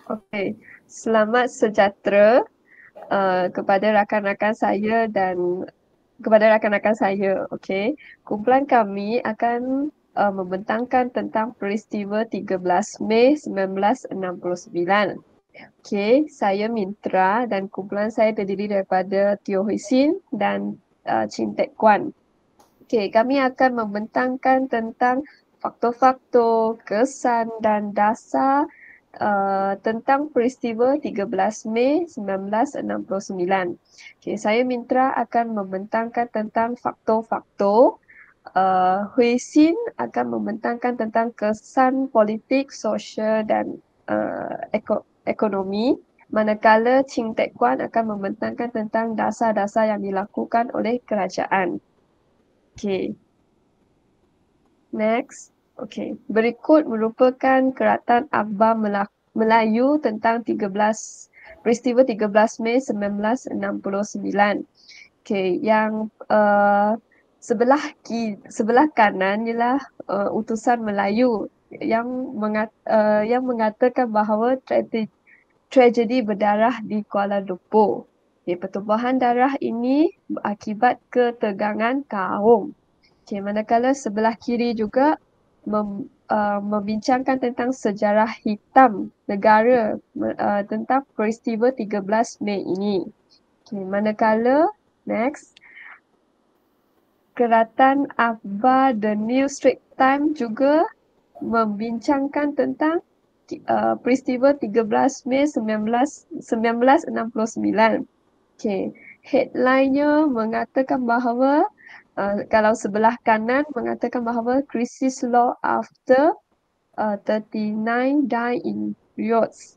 Okey, selamat sejahtera kepada rakan-rakan saya dan kepada rakan-rakan saya. Okey, kumpulan kami akan membentangkan tentang peristiwa 13 Mei 1969. Okey, saya Mintra dan kumpulan saya terdiri daripada Teo Hui Sin dan Chin Teck Kuan. Okey, kami akan membentangkan tentang faktor-faktor, kesan dan dasar tentang peristiwa 13 Mei 1969. Okey, saya Mintra akan membentangkan tentang faktor-faktor. Hui Sin akan membentangkan tentang kesan politik, sosial dan ekonomi. Manakala Ching Teck Kuan akan membentangkan tentang dasar-dasar yang dilakukan oleh kerajaan. Okey, next. Okey, berikut merupakan keratan akhbar Melayu tentang peristiwa 13 Mei 1969. Okey, yang sebelah kanan ialah utusan Melayu yang mengatakan bahawa tragedi berdarah di Kuala Lumpur. Okay, pertumpahan darah ini berakibat ketegangan kaum. Okay, manakala sebelah kiri juga membincangkan tentang sejarah hitam negara tentang peristiwa 13 Mei ini. Okay, manakala next, keratan akhbar The New Straits Times juga membincangkan tentang peristiwa 13 Mei 1969. Okay. Headline-nya mengatakan bahawa kalau sebelah kanan mengatakan bahawa krisis law after 39 die in riots.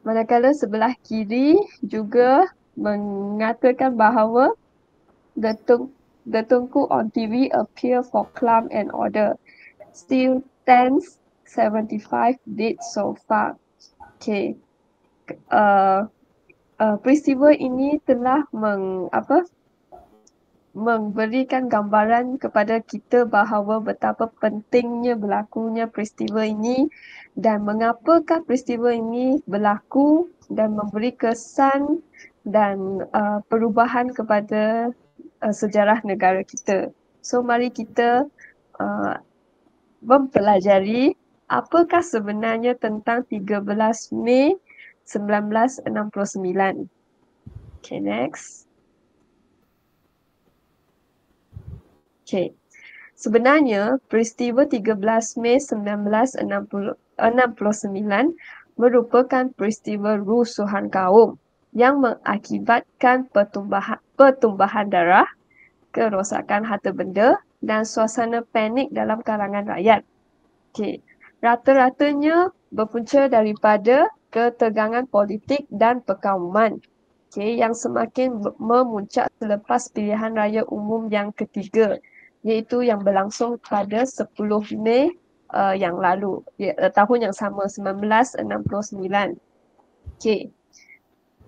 Manakala sebelah kiri juga mengatakan bahawa the, the Tunku on TV appear for calm and order. Still tense, 75 dead so far. Okay. Peristiwa ini telah memberikan gambaran kepada kita bahawa betapa pentingnya berlakunya peristiwa ini dan mengapakah peristiwa ini berlaku dan memberi kesan dan perubahan kepada sejarah negara kita. So mari kita mempelajari apakah sebenarnya tentang 13 Mei 1969. Okay, next. Okay. Sebenarnya, peristiwa 13 Mei 1969 merupakan peristiwa rusuhan kaum yang mengakibatkan pertumbahan darah, kerosakan harta benda dan suasana panik dalam kalangan rakyat. Okay. Rata-ratanya berpunca daripada ketegangan politik dan perkauman. Okay, yang semakin memuncak selepas pilihan raya umum yang ketiga, iaitu yang berlangsung pada 10 Mei yang lalu, tahun yang sama, 1969. Okay.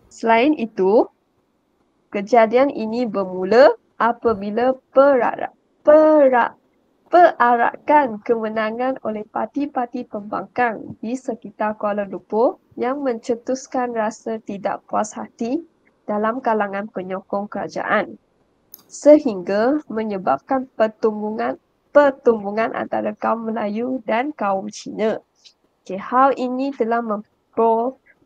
Selain itu, kejadian ini bermula apabila perarakan kemenangan oleh parti-parti pembangkang di sekitar Kuala Lumpur yang mencetuskan rasa tidak puas hati dalam kalangan penyokong kerajaan sehingga menyebabkan pertumbungan antara kaum Melayu dan kaum Cina. Okay, hal ini telah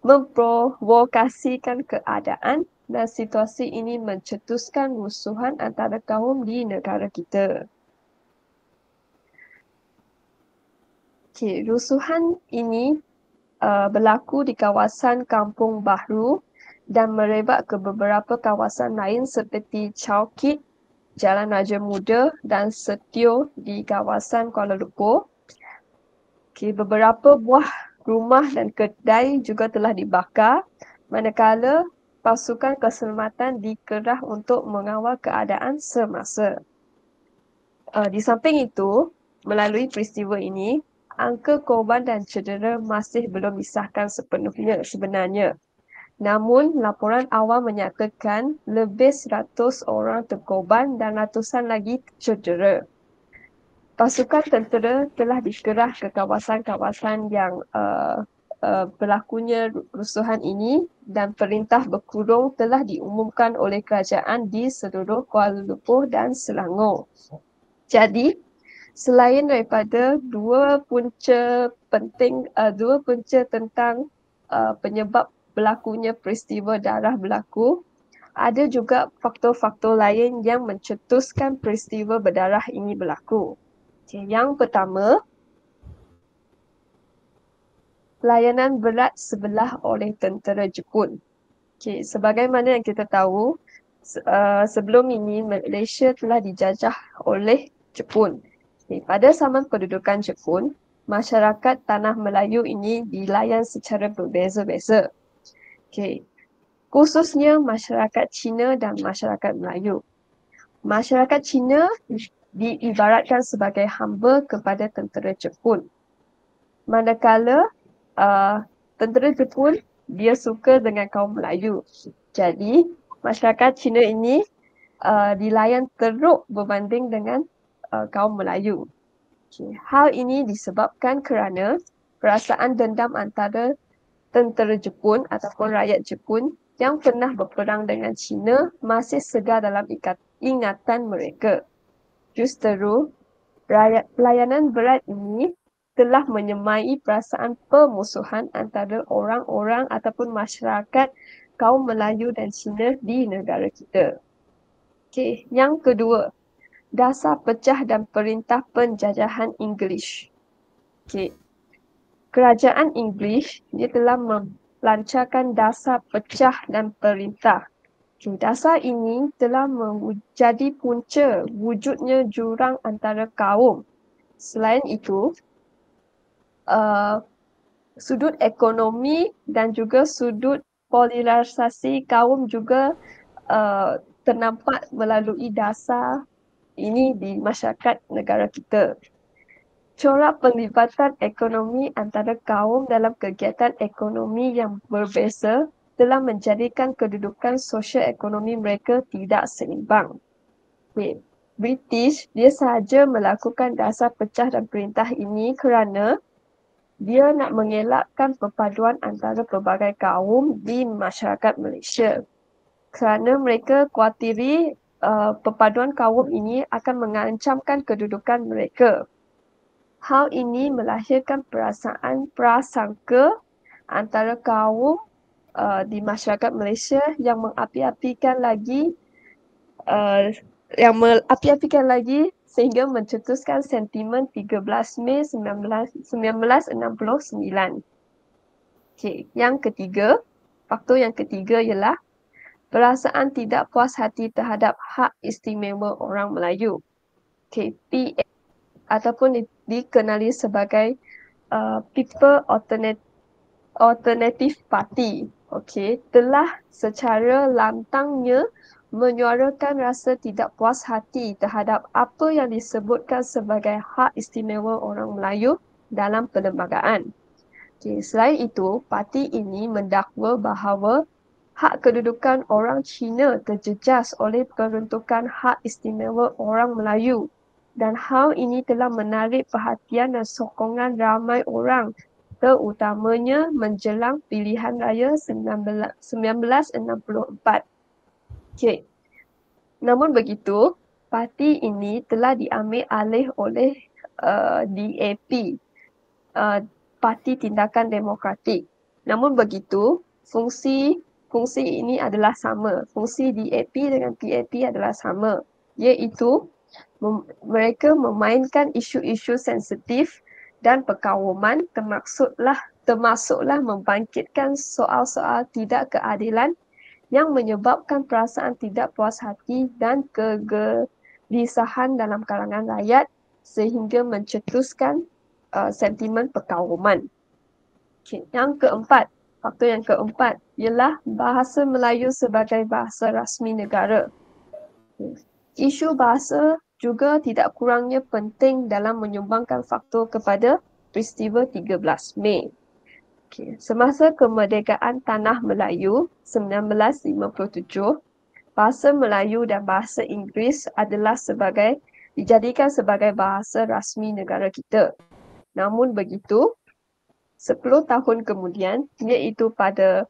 memprovokasikan keadaan dan situasi ini mencetuskan rusuhan antara kaum di negara kita. Okay, rusuhan ini berlaku di kawasan Kampung Bahru dan merebak ke beberapa kawasan lain seperti Chowkit, Jalan Raja Muda dan Setio di kawasan Kuala Lumpur. Okay, beberapa buah rumah dan kedai juga telah dibakar, manakala pasukan keselamatan dikerah untuk mengawal keadaan semasa. Di samping itu, melalui peristiwa ini, angka korban dan cedera masih belum disahkan sepenuhnya sebenarnya. Namun, laporan awal menyatakan lebih 100 orang terkorban dan ratusan lagi cedera. Pasukan tentera telah dikerah ke kawasan-kawasan yang berlakunya rusuhan ini dan perintah berkurung telah diumumkan oleh kerajaan di seluruh Kuala Lumpur dan Selangor. Jadi, selain daripada dua punca tentang penyebab berlakunya peristiwa darah berlaku, ada juga faktor-faktor lain yang mencetuskan peristiwa berdarah ini berlaku. Okay, yang pertama, layanan berat sebelah oleh tentera Jepun. Okay, sebagaimana yang kita tahu, sebelum ini Malaysia telah dijajah oleh Jepun. Okay, pada zaman pendudukan Jepun, masyarakat Tanah Melayu ini dilayan secara berbeza-beza. Okay, khususnya masyarakat Cina dan masyarakat Melayu. Masyarakat Cina diibaratkan sebagai hamba kepada tentera Jepun. Manakala tentera Jepun dia suka dengan kaum Melayu. Jadi, masyarakat Cina ini dilayan teruk berbanding dengan kaum Melayu. Okay. Hal ini disebabkan kerana perasaan dendam antara tentera Jepun ataupun rakyat Jepun yang pernah berperang dengan Cina masih segar dalam ingatan mereka. Justeru, pelayanan berat ini telah menyemai perasaan permusuhan antara orang-orang ataupun masyarakat kaum Melayu dan Cina di negara kita. Okey, yang kedua, dasar pecah dan perintah penjajahan Inggeris. Okey, kerajaan Inggeris dia telah melancarkan dasar pecah dan perintah. Okay, dasar ini telah menjadi punca wujudnya jurang antara kaum. Selain itu, sudut ekonomi dan juga sudut polarisasi kaum juga ternampak melalui dasar ini di masyarakat negara kita. Corak penglibatan ekonomi antara kaum dalam kegiatan ekonomi yang berbeza telah menjadikan kedudukan sosial ekonomi mereka tidak seimbang. Okay. British dia sahaja melakukan dasar pecah dan perintah ini kerana dia nak mengelakkan perpaduan antara pelbagai kaum di masyarakat Malaysia. Kerana mereka kuatiri perpaduan kaum ini akan mengancamkan kedudukan mereka. Hal ini melahirkan perasaan prasangka antara kaum di masyarakat Malaysia yang mengapi-apikan lagi sehingga mencetuskan sentimen 13 Mei 1969. Okay. Faktor yang ketiga ialah perasaan tidak puas hati terhadap hak istimewa orang Melayu. Okay. PA ataupun dikenali sebagai People Alternative Party, okay, telah secara lantangnya menyuarakan rasa tidak puas hati terhadap apa yang disebutkan sebagai hak istimewa orang Melayu dalam perlembagaan. Okay, selain itu, parti ini mendakwa bahawa hak kedudukan orang Cina terjejas oleh peruntukan hak istimewa orang Melayu dan hal ini telah menarik perhatian dan sokongan ramai orang terutamanya menjelang pilihan raya 1964. Okay. Namun begitu, parti ini telah diambil alih oleh DAP, Parti Tindakan Demokratik. Namun begitu, fungsi ini adalah sama. Fungsi DAP dengan PAP adalah sama, iaitu mereka memainkan isu-isu sensitif dan perkawaman termasuklah membangkitkan soal-soal tidak keadilan yang menyebabkan perasaan tidak puas hati dan kegelisahan dalam kalangan rakyat sehingga mencetuskan sentimen perkawaman. Okay. Faktor yang keempat ialah bahasa Melayu sebagai bahasa rasmi negara. Isu bahasa juga tidak kurangnya penting dalam menyumbangkan faktor kepada peristiwa 13 Mei. Okay. Semasa kemerdekaan Tanah Melayu 1957, bahasa Melayu dan bahasa Inggeris dijadikan sebagai bahasa rasmi negara kita. Namun begitu, 10 tahun kemudian, iaitu pada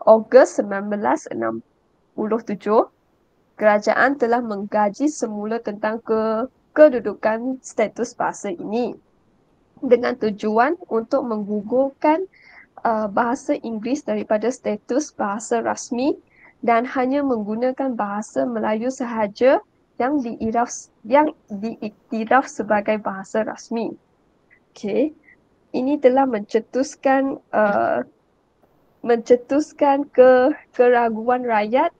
Ogos 1967, kerajaan telah mengkaji semula tentang kedudukan status bahasa ini dengan tujuan untuk menggugurkan bahasa Inggeris daripada status bahasa rasmi dan hanya menggunakan bahasa Melayu sahaja yang diiktiraf sebagai bahasa rasmi. Okey, ini telah mencetuskan keraguan rakyat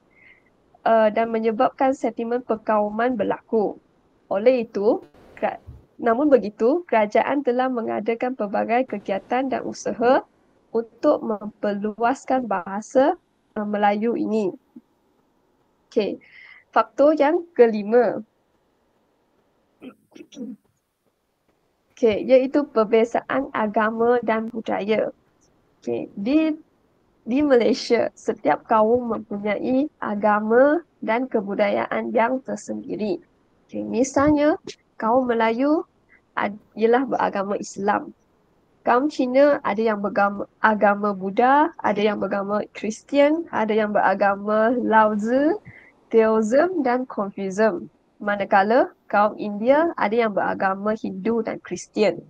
dan menyebabkan sentimen perkauman berlaku. Oleh itu, namun begitu, kerajaan telah mengadakan pelbagai kegiatan dan usaha untuk memperluaskan bahasa Melayu ini. Okey, faktor yang kelima. Okey, iaitu perbezaan agama dan budaya. Okey, di Malaysia, setiap kaum mempunyai agama dan kebudayaan yang tersendiri. Okay, misalnya, kaum Melayu ialah beragama Islam. Kaum Cina ada yang beragama Buddha, ada yang beragama Kristian, ada yang beragama Laozi, Taoism dan Confucianism. Manakala kaum India ada yang beragama Hindu dan Kristian.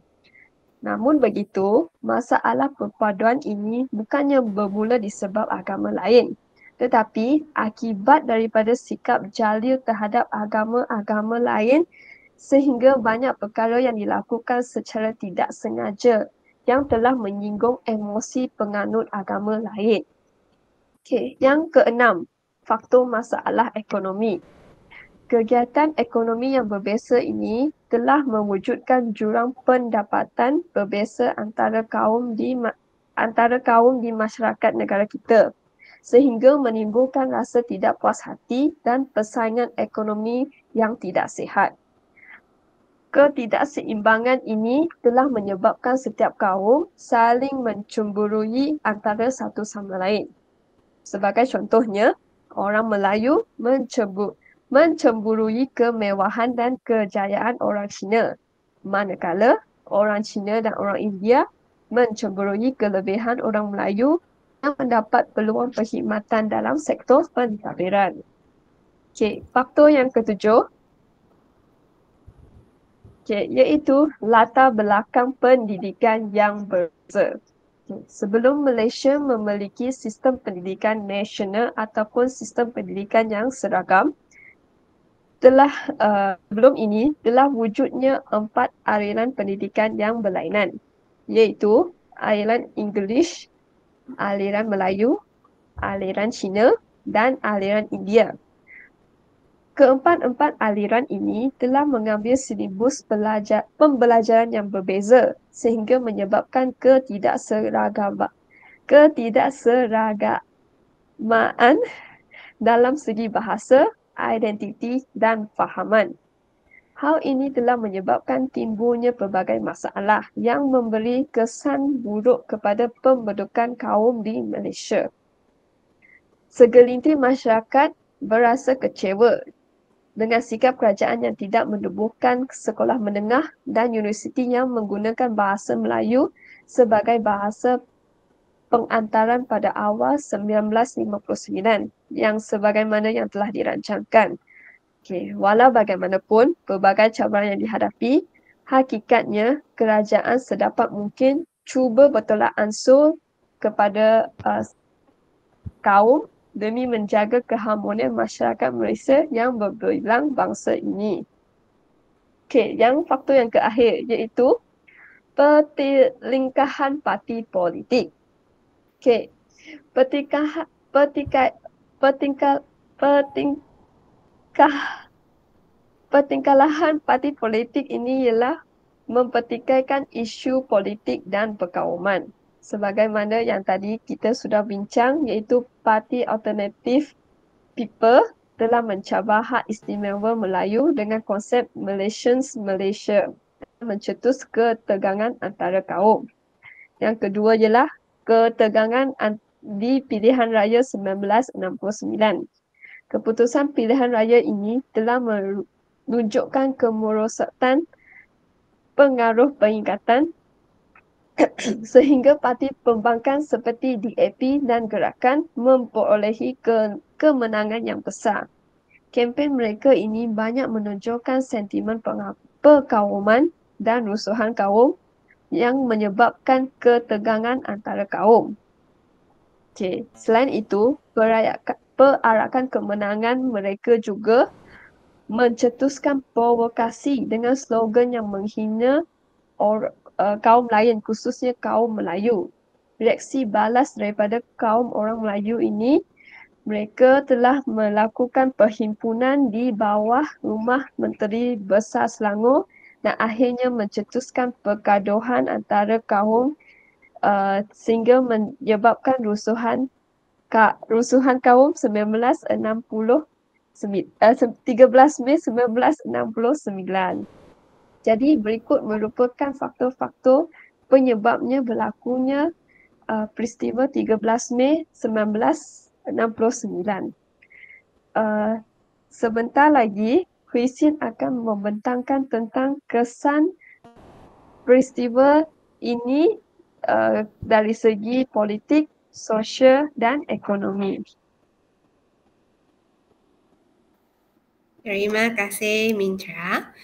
Namun begitu, masalah perpaduan ini bukannya bermula disebab agama lain, tetapi akibat daripada sikap jalil terhadap agama-agama lain sehingga banyak perkara yang dilakukan secara tidak sengaja yang telah menyinggung emosi penganut agama lain. Okey, yang keenam, faktor masalah ekonomi. Kegiatan ekonomi yang berbeza ini telah mewujudkan jurang pendapatan berbeza antara kaum di masyarakat negara kita, sehingga menimbulkan rasa tidak puas hati dan persaingan ekonomi yang tidak sihat. Ketidakseimbangan ini telah menyebabkan setiap kaum saling mencemburui antara satu sama lain. Sebagai contohnya, orang Melayu mencemburui kemewahan dan kejayaan orang Cina, manakala orang Cina dan orang India mencemburui kelebihan orang Melayu yang mendapat peluang perkhidmatan dalam sektor pentadbiran. Okey, faktor yang ketujuh, iaitu latar belakang pendidikan yang berbeza. Sebelum Malaysia memiliki sistem pendidikan nasional ataupun sistem pendidikan yang seragam, sebelum ini telah wujudnya 4 aliran pendidikan yang berlainan, iaitu aliran English, aliran Melayu, aliran Cina dan aliran India. Keempat-empat aliran ini telah mengambil silibus pembelajaran yang berbeza sehingga menyebabkan ketidakseragamaan dalam segi bahasa, identiti dan fahaman. Hal ini telah menyebabkan timbulnya pelbagai masalah yang memberi kesan buruk kepada pembentukan kaum di Malaysia. Segelintir masyarakat berasa kecewa dengan sikap kerajaan yang tidak menubuhkan sekolah menengah dan universiti yang menggunakan bahasa Melayu sebagai bahasa pengantaran pada awal 1959 yang sebagaimana yang telah dirancangkan. Okay, walau bagaimanapun, pelbagai cabaran yang dihadapi, hakikatnya kerajaan sedapat mungkin cuba bertolak ansur kepada kaum demi menjaga keharmonian masyarakat Malaysia yang berbilang bangsa ini. Okey, yang faktor yang terakhir iaitu pertelingkahan parti politik. Okey, pertingkalahan parti politik ini ialah mempertikaikan isu politik dan perkauman. Sebagaimana yang tadi kita sudah bincang, iaitu Parti Alternatif People telah mencabar hak istimewa Melayu dengan konsep Malaysians Malaysia, mencetus ketegangan antara kaum. Yang kedua ialah ketegangan di pilihan raya 1969. Keputusan pilihan raya ini telah menunjukkan kemerosotan pengaruh peringkatan sehingga parti pembangkang seperti DAP dan Gerakan memperolehi kemenangan yang besar. Kempen mereka ini banyak menonjolkan sentimen perkauman dan rusuhan kaum yang menyebabkan ketegangan antara kaum. Selain itu, perarakan kemenangan mereka juga mencetuskan provokasi dengan slogan yang menghina kaum lain, khususnya kaum Melayu. Reaksi balas daripada kaum orang Melayu ini, mereka telah melakukan perhimpunan di bawah Rumah Menteri Besar Selangor dan akhirnya mencetuskan pergaduhan antara kaum sehingga menyebabkan rusuhan kaum 13 Mei 1969. Jadi berikut merupakan faktor-faktor penyebabnya berlakunya peristiwa 13 Mei 1969. Sebentar lagi, Hui Sin akan membentangkan tentang kesan peristiwa ini dari segi politik, sosial dan ekonomi. Terima kasih Mincha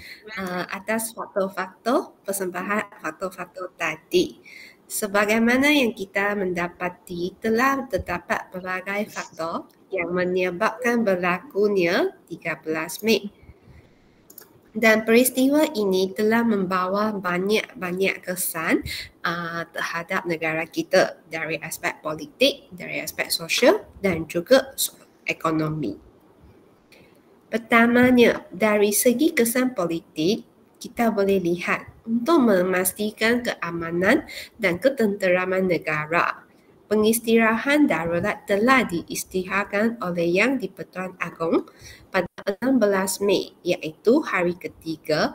atas faktor-faktor persembahan faktor-faktor tadi. Sebagaimana yang kita mendapati, telah terdapat pelbagai faktor yang menyebabkan berlakunya 13 Mei. Dan peristiwa ini telah membawa banyak kesan terhadap negara kita dari aspek politik, dari aspek sosial dan juga ekonomi. Pertamanya, dari segi kesan politik, kita boleh lihat untuk memastikan keamanan dan ketenteraman negara, pengistirahat darurat telah diisytiharkan oleh Yang di-Pertuan Agong pada 16 Mei, iaitu hari ketiga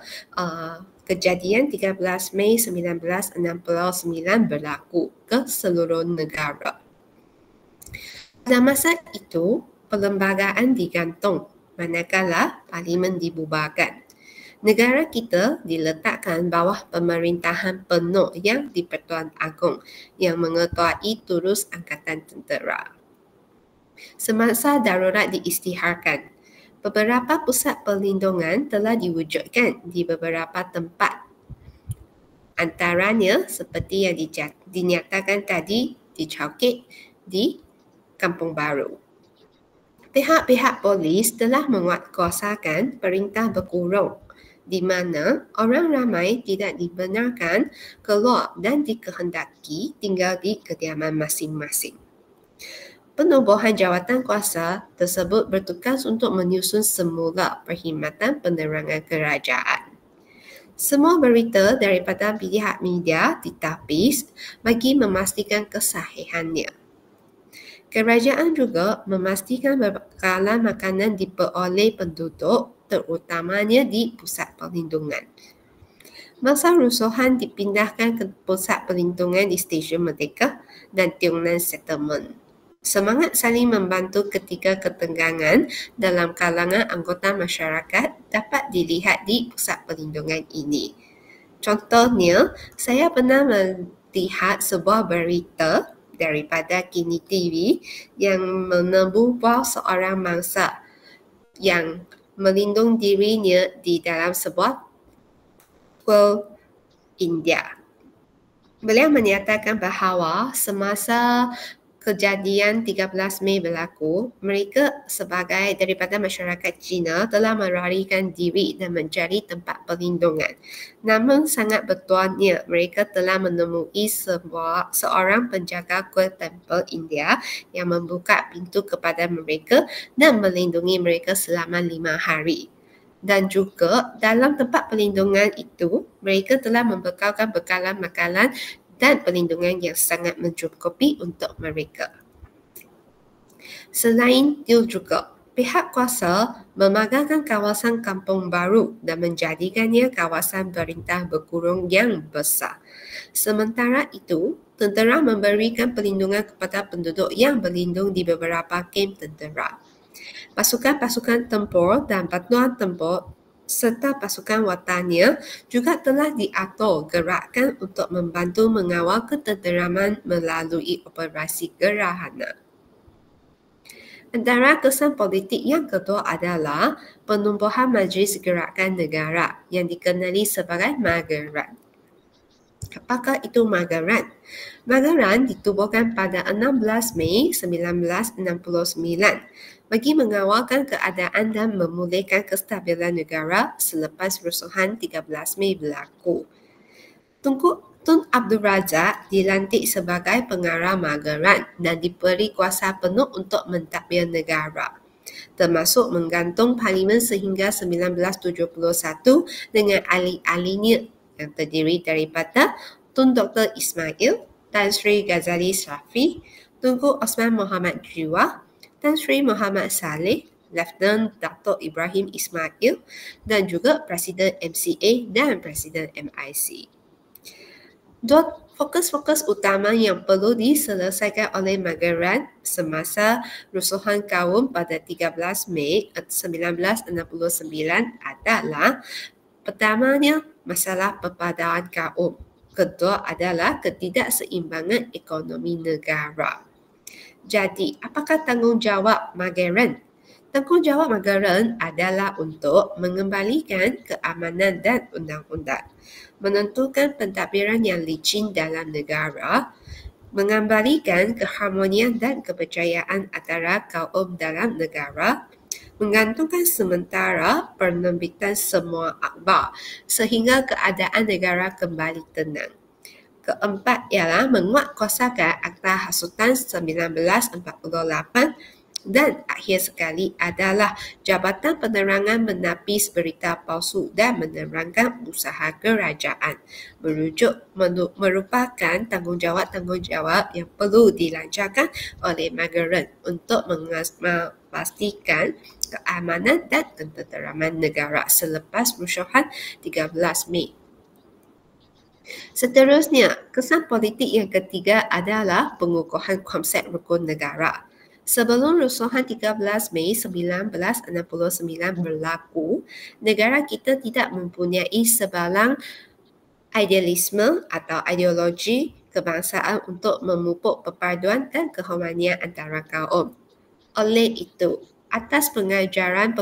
kejadian 13 Mei 1969 berlaku ke seluruh negara. Pada masa itu, perlembagaan digantung manakala parlimen dibubarkan. Negara kita diletakkan bawah pemerintahan penuh Yang di-Pertuan Agong yang mengetuai terus angkatan tentera. Semasa darurat diisytiharkan, beberapa pusat perlindungan telah diwujudkan di beberapa tempat. Antaranya seperti yang dinyatakan tadi di Chowkit, di Kampung Baru. Pihak-pihak polis telah menguatkuasakan perintah berkurung di mana orang ramai tidak dibenarkan keluar dan dikehendaki tinggal di kediaman masing-masing. Penubuhan jawatan kuasa tersebut bertugas untuk menyusun semula perkhidmatan penerangan kerajaan. Semua berita daripada pihak media ditapis bagi memastikan kesahihannya. Kerajaan juga memastikan bekalan makanan diperoleh penduduk, terutamanya di pusat perlindungan. Masa rusuhan dipindahkan ke pusat perlindungan di Stesen Merdeka dan Tiong Nan Settlement. Semangat saling membantu ketika ketegangan dalam kalangan anggota masyarakat dapat dilihat di pusat perlindungan ini. Contohnya, saya pernah melihat sebuah berita daripada Kini TV yang menemukan bahawa seorang mangsa yang melindung dirinya di dalam sebuah kuil India. Beliau menyatakan bahawa semasa kejadian 13 Mei berlaku, mereka sebagai daripada masyarakat Cina telah melarikan diri dan mencari tempat perlindungan. Namun sangat bertuahnya, mereka telah menemui seorang penjaga kuil tempel India yang membuka pintu kepada mereka dan melindungi mereka selama 5 hari. Dan juga dalam tempat perlindungan itu, mereka telah membekalkan bekalan makanan dan perlindungan yang sangat mencukupi untuk mereka. Selain itu juga, pihak kuasa memagangkan kawasan Kampung Baru dan menjadikannya kawasan perintah berkurung yang besar. Sementara itu, tentera memberikan perlindungan kepada penduduk yang berlindung di beberapa kem tentera. Pasukan-pasukan tempur dan bantuan tempur serta pasukan watannya juga telah diatur gerakkan untuk membantu mengawal ketenteraman melalui operasi gerhana. Antara kesan politik yang kedua adalah penumbuhan Majlis Gerakan Negara yang dikenali sebagai Mageran. Apakah itu Mageran? Mageran ditubuhkan pada 16 Mei 1969 bagi mengawalkan keadaan dan memulihkan kestabilan negara selepas rusuhan 13 Mei berlaku. Tun Abdul Razak dilantik sebagai pengarah Mageran dan diberi kuasa penuh untuk mentadbir negara, termasuk menggantung Parlimen sehingga 1971 dengan ahli-ahlinya yang terdiri daripada Tun Dr. Ismail, Tan Sri Ghazali Shafie, Tunku Osman Muhammad Jiwa, Tan Sri Muhammad Saleh, Lieutenant Dato' Ibrahim Ismail dan juga Presiden MCA dan Presiden MIC. Dua fokus-fokus utama yang perlu diselesaikan oleh Mageran semasa rusuhan kaum pada 13 Mei 1969 adalah pertamanya masalah perpaduan kaum, kedua adalah ketidakseimbangan ekonomi negara. Jadi, apakah tanggungjawab Mageran? Tanggungjawab Mageran adalah untuk mengembalikan keamanan dan undang-undang, menentukan pentadbiran yang licin dalam negara, mengembalikan keharmonian dan kepercayaan antara kaum dalam negara, menggantungkan sementara penerbitan semua akhbar sehingga keadaan negara kembali tenang. Keempat ialah menguatkuasakan Akta Hasutan 1948 dan akhir sekali adalah Jabatan Penerangan menapis berita palsu dan menerangkan usaha kerajaan merupakan tanggungjawab-tanggungjawab yang perlu dilancarkan oleh Mageran untuk memastikan keamanan dan ketenteraman negara selepas rusuhan 13 Mei. Seterusnya, kesan politik yang ketiga adalah pengukuhan konsep rukun negara. Sebelum rusuhan 13 Mei 1969 berlaku, negara kita tidak mempunyai sebarang idealisme atau ideologi kebangsaan untuk memupuk perpaduan dan keharmonian antara kaum. Oleh itu, atas pengajaran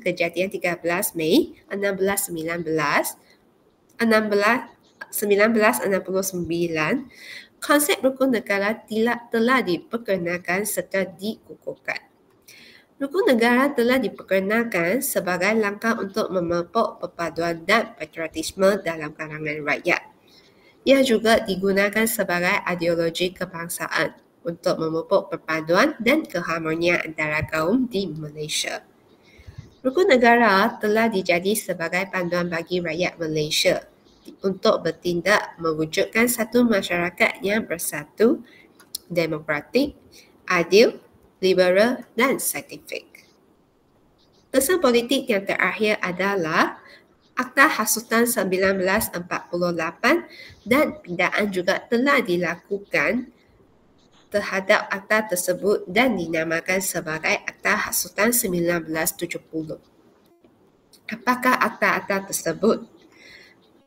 kejadian 13 Mei 1969, konsep rukun negara telah diperkenalkan serta dikukuhkan. Rukun negara telah diperkenalkan sebagai langkah untuk memupuk perpaduan dan patriotisme dalam kalangan rakyat. Ia juga digunakan sebagai ideologi kebangsaan untuk memupuk perpaduan dan keharmonian antara kaum di Malaysia. Rukun negara telah dijadi sebagai panduan bagi rakyat Malaysia untuk bertindak mewujudkan satu masyarakat yang bersatu, demokratik, adil, liberal dan saintifik. Kesan politik yang terakhir adalah Akta Hasutan 1948 dan pindaan juga telah dilakukan terhadap akta tersebut dan dinamakan sebagai Akta Hasutan 1970. Apakah akta-akta tersebut?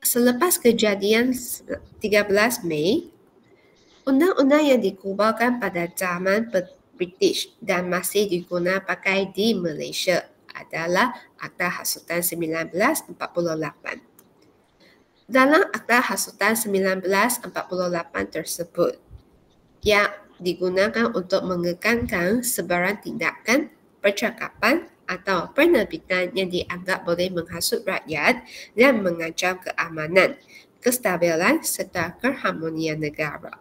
Selepas kejadian 13 Mei, undang-undang yang dikubarkan pada zaman British dan masih digunakan pakai di Malaysia adalah Akta Hasutan 1948. Dalam Akta Hasutan 1948 tersebut, yang digunakan untuk mengekankan sebarang tindakan, percakapan atau penerbitan yang dianggap boleh menghasut rakyat dan mengancam keamanan, kestabilan serta keharmonian negara.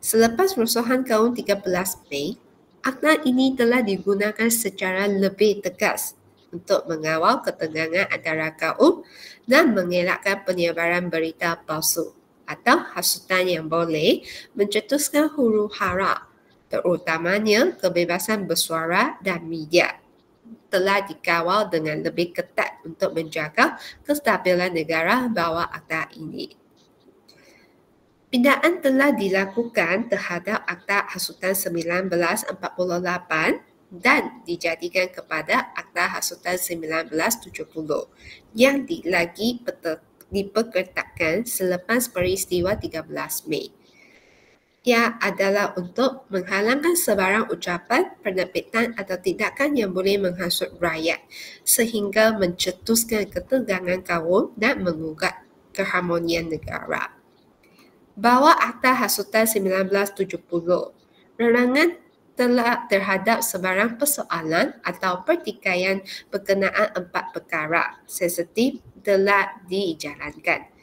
Selepas rusuhan kaum 13 Mei, akta ini telah digunakan secara lebih tegas untuk mengawal ketegangan antara kaum dan mengelakkan penyebaran berita palsu atau hasutan yang boleh mencetuskan huru-hara, terutamanya kebebasan bersuara dan media, telah dikawal dengan lebih ketat untuk menjaga kestabilan negara bawah akta ini. Pindaan telah dilakukan terhadap Akta Hasutan 1948 dan dijadikan kepada Akta Hasutan 1970 yang diperketatkan selepas peristiwa 13 Mei. Ia adalah untuk menghalangkan sebarang ucapan, penerbitan atau tindakan yang boleh menghasut rakyat sehingga mencetuskan ketegangan kaum dan mengugat keharmonian negara. Bawah Akta Hasutan 1970, larangan terhadap sebarang persoalan atau pertikaian berkenaan 4 perkara sensitif telah dijalankan.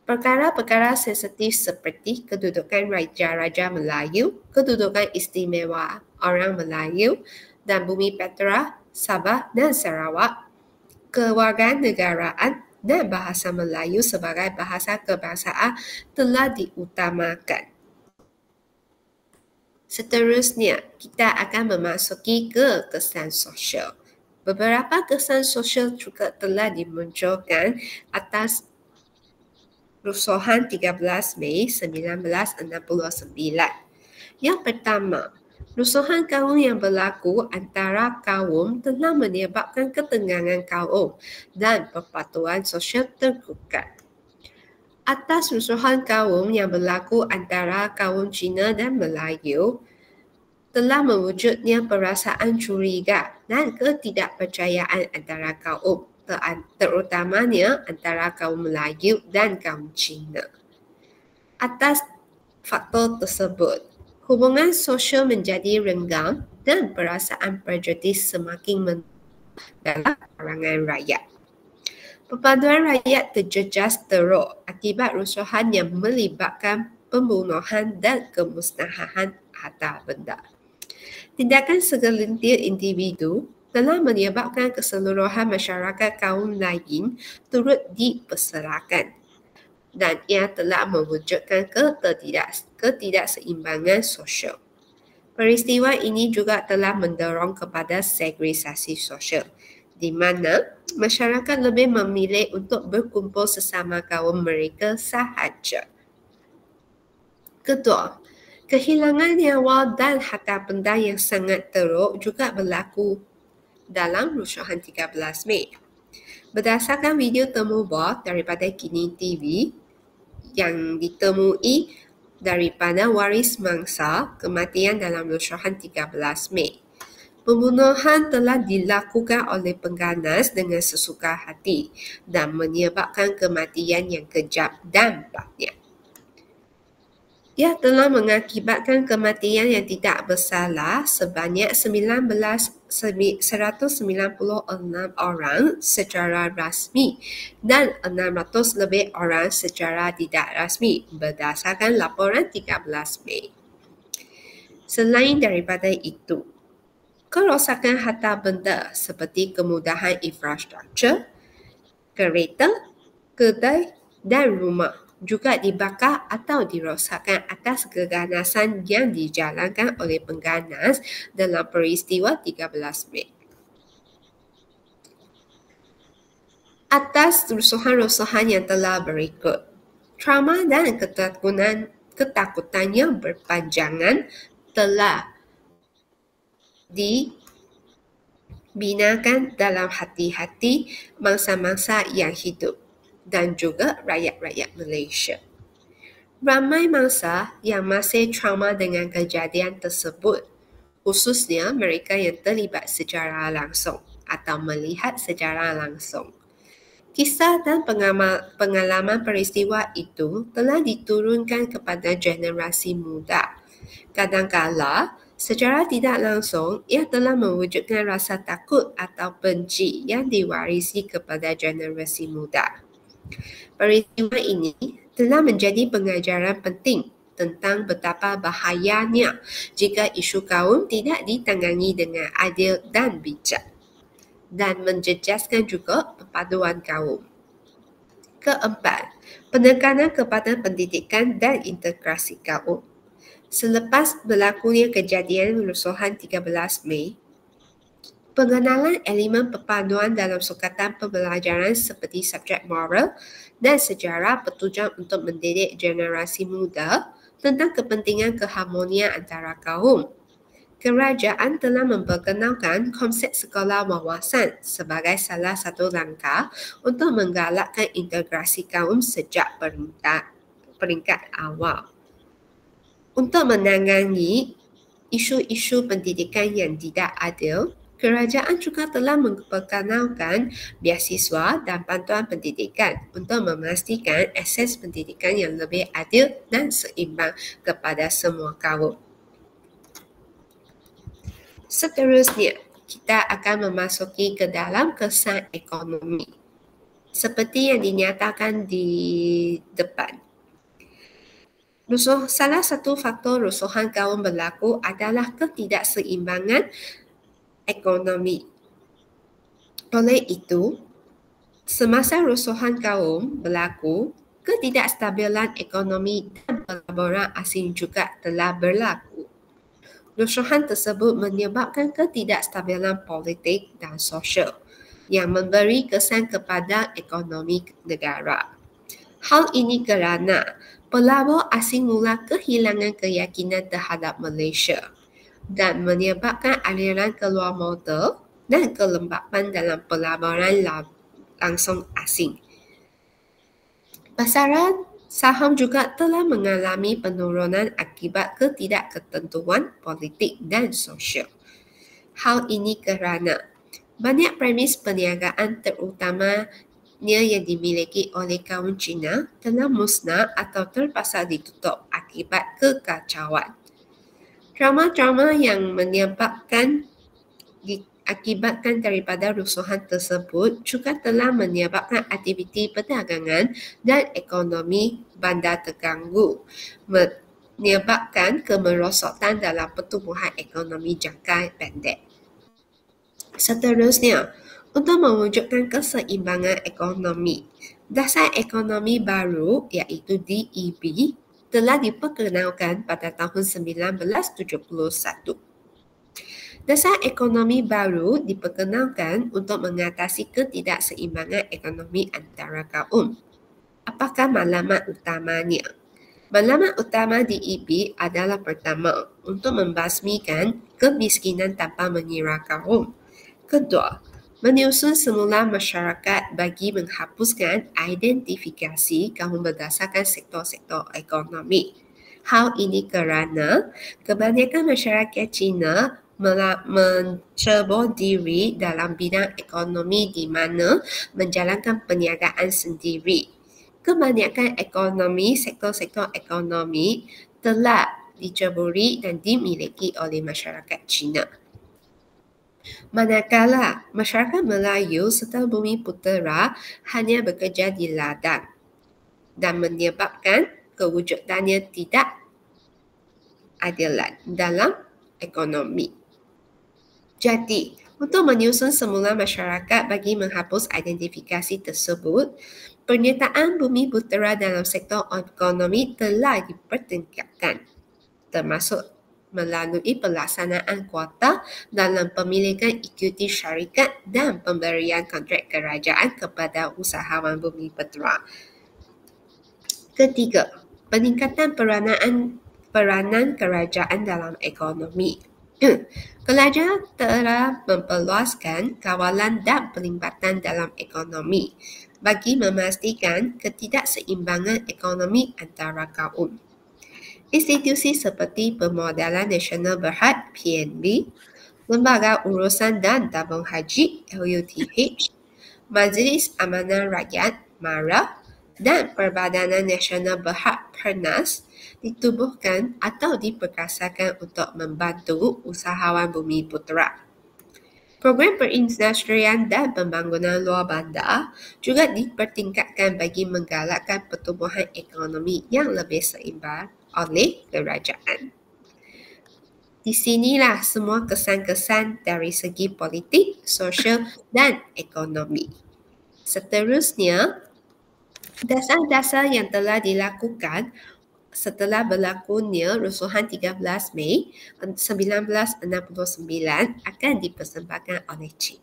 Perkara-perkara sensitif seperti kedudukan Raja-Raja Melayu, kedudukan istimewa orang Melayu dan bumi Petra, Sabah dan Sarawak, kewarganegaraan dan bahasa Melayu sebagai bahasa kebangsaan telah diutamakan. Seterusnya, kita akan memasuki ke kesan sosial. Beberapa kesan sosial juga telah dimunculkan atas Rusuhan 13 Mei 1969. Yang pertama, rusuhan kaum yang berlaku antara kaum telah menyebabkan ketegangan kaum dan perpatuan sosial tergugat. Atas rusuhan kaum yang berlaku antara kaum Cina dan Melayu, telah mewujudnya perasaan curiga dan ketidakpercayaan antara kaum, terutamanya antara kaum Melayu dan kaum Cina. Atas faktor tersebut, hubungan sosial menjadi renggang dan perasaan prejudis semakin meningkat dalam kalangan rakyat. Perpaduan rakyat terjejas teruk akibat rusuhan yang melibatkan pembunuhan dan kemusnahan harta benda. Tindakan segelintir individu telah menyebabkan keseluruhan masyarakat kaum lain turut dipersalahkan dan ia telah mewujudkan ketidakseimbangan sosial. Peristiwa ini juga telah mendorong kepada segregasi sosial, di mana masyarakat lebih memilih untuk berkumpul sesama kaum mereka sahaja. Kedua, kehilangan nyawa dan harta benda yang sangat teruk juga berlaku dalam rusuhan 13 Mei. Berdasarkan video temu bot daripada Kini TV yang ditemui daripada waris mangsa kematian dalam rusuhan 13 Mei. Pembunuhan telah dilakukan oleh pengganas dengan sesuka hati dan menyebabkan kematian yang kejam dan banyak. Ia telah mengakibatkan kematian yang tidak bersalah sebanyak 196 orang secara rasmi dan 600 lebih orang secara tidak rasmi berdasarkan laporan 13 Mei. Selain daripada itu, kerosakan harta benda seperti kemudahan infrastruktur, kereta, kedai dan rumah juga dibakar atau dirosakkan atas keganasan yang dijalankan oleh pengganas dalam peristiwa 13 Mei. Atas rusuhan-rusuhan yang telah berikut, trauma dan ketakutan yang berpanjangan telah dibinakan dalam hati-hati mangsa-mangsa yang hidup dan juga rakyat-rakyat Malaysia. Ramai mangsa yang masih trauma dengan kejadian tersebut, khususnya mereka yang terlibat secara langsung atau melihat secara langsung. Kisah dan pengalaman peristiwa itu telah diturunkan kepada generasi muda. Kadang-kala, secara tidak langsung, ia telah mewujudkan rasa takut atau benci yang diwarisi kepada generasi muda. Peristiwa ini telah menjadi pengajaran penting tentang betapa bahayanya jika isu kaum tidak ditangani dengan adil dan bijak dan menjejaskan juga perpaduan kaum. Keempat, penekanan kepada pendidikan dan integrasi kaum. Selepas berlakunya kejadian rusuhan 13 Mei, pengenalan elemen perpaduan dalam sukatan pembelajaran seperti subjek moral dan sejarah bertujuan untuk mendidik generasi muda tentang kepentingan keharmonian antara kaum. kerajaan telah memperkenalkan konsep sekolah wawasan sebagai salah satu langkah untuk menggalakkan integrasi kaum sejak peringkat awal. Untuk menangani isu-isu pendidikan yang tidak adil, kerajaan juga telah memperkenalkan beasiswa dan bantuan pendidikan untuk memastikan akses pendidikan yang lebih adil dan seimbang kepada semua kaum. Seterusnya, kita akan memasuki ke dalam kesan ekonomi. Seperti yang dinyatakan di depan. Salah satu faktor rusuhan kaum berlaku adalah ketidakseimbangan ekonomi. Oleh itu, semasa rusuhan kaum berlaku, ketidakstabilan ekonomi dan pelaburan asing juga telah berlaku. Rusuhan tersebut menyebabkan ketidakstabilan politik dan sosial yang memberi kesan kepada ekonomi negara. Hal ini kerana pelabur asing mula kehilangan keyakinan terhadap Malaysia dan menyebabkan aliran keluar modal dan kelembapan dalam pelaburan langsung asing. Pasaran saham juga telah mengalami penurunan akibat ketidakketentuan politik dan sosial. Hal ini kerana banyak premis perniagaan terutamanya yang dimiliki oleh kaum Cina telah musnah atau terpaksa ditutup akibat kekacauan. Drama-drama yang akibatkan daripada rusuhan tersebut juga telah menyebabkan aktiviti perdagangan dan ekonomi bandar terganggu, menyebabkan kemerosotan dalam pertumbuhan ekonomi jangka pendek. Seterusnya, untuk mewujudkan keseimbangan ekonomi, dasar ekonomi baru iaitu DEB telah diperkenalkan pada tahun 1971. Dasar ekonomi baru diperkenalkan untuk mengatasi ketidakseimbangan ekonomi antara kaum. Apakah maklumat utamanya? Maklumat utama DEB adalah pertama, untuk membasmikan kemiskinan tanpa mengira kaum. Kedua, menyusun semula masyarakat bagi menghapuskan identifikasi kaum berdasarkan sektor-sektor ekonomi. Hal ini kerana kebanyakan masyarakat Cina mencebur diri dalam bidang ekonomi di mana menjalankan perniagaan sendiri. Kebanyakan sektor-sektor ekonomi telah diceburi dan dimiliki oleh masyarakat Cina. Manakala masyarakat Melayu serta Bumiputera hanya bekerja di ladang dan menyebabkan kewujudannya tidak adilan dalam ekonomi. Jadi, untuk menyusun semula masyarakat bagi menghapus identifikasi tersebut, penyertaan Bumiputera dalam sektor ekonomi telah dipertingkatkan, termasuk melalui pelaksanaan kuota dalam pemilikan ekuiti syarikat dan pemberian kontrak kerajaan kepada usahawan Bumiputera. Ketiga, peningkatan peranan kerajaan dalam ekonomi. Kerajaan telah memperluaskan kawalan dan pelibatan dalam ekonomi bagi memastikan ketidakseimbangan ekonomi antara kaum. Institusi seperti Permodalan Nasional Berhad (PNB), Lembaga Urusan dan Tabung Haji (LUTH), Majlis Amanah Rakyat (MARA) dan Perbadanan Nasional Berhad (PERNAS) ditubuhkan atau diperkasakan untuk membantu usahawan Bumiputera. Program perindustrian dan pembangunan luar bandar juga dipertingkatkan bagi menggalakkan pertumbuhan ekonomi yang lebih seimbang oleh kerajaan. Di sinilah semua kesan-kesan dari segi politik, sosial dan ekonomi. Seterusnya, dasar-dasar yang telah dilakukan setelah berlakunya rusuhan 13 Mei 1969 akan dipersembahkan oleh Cik.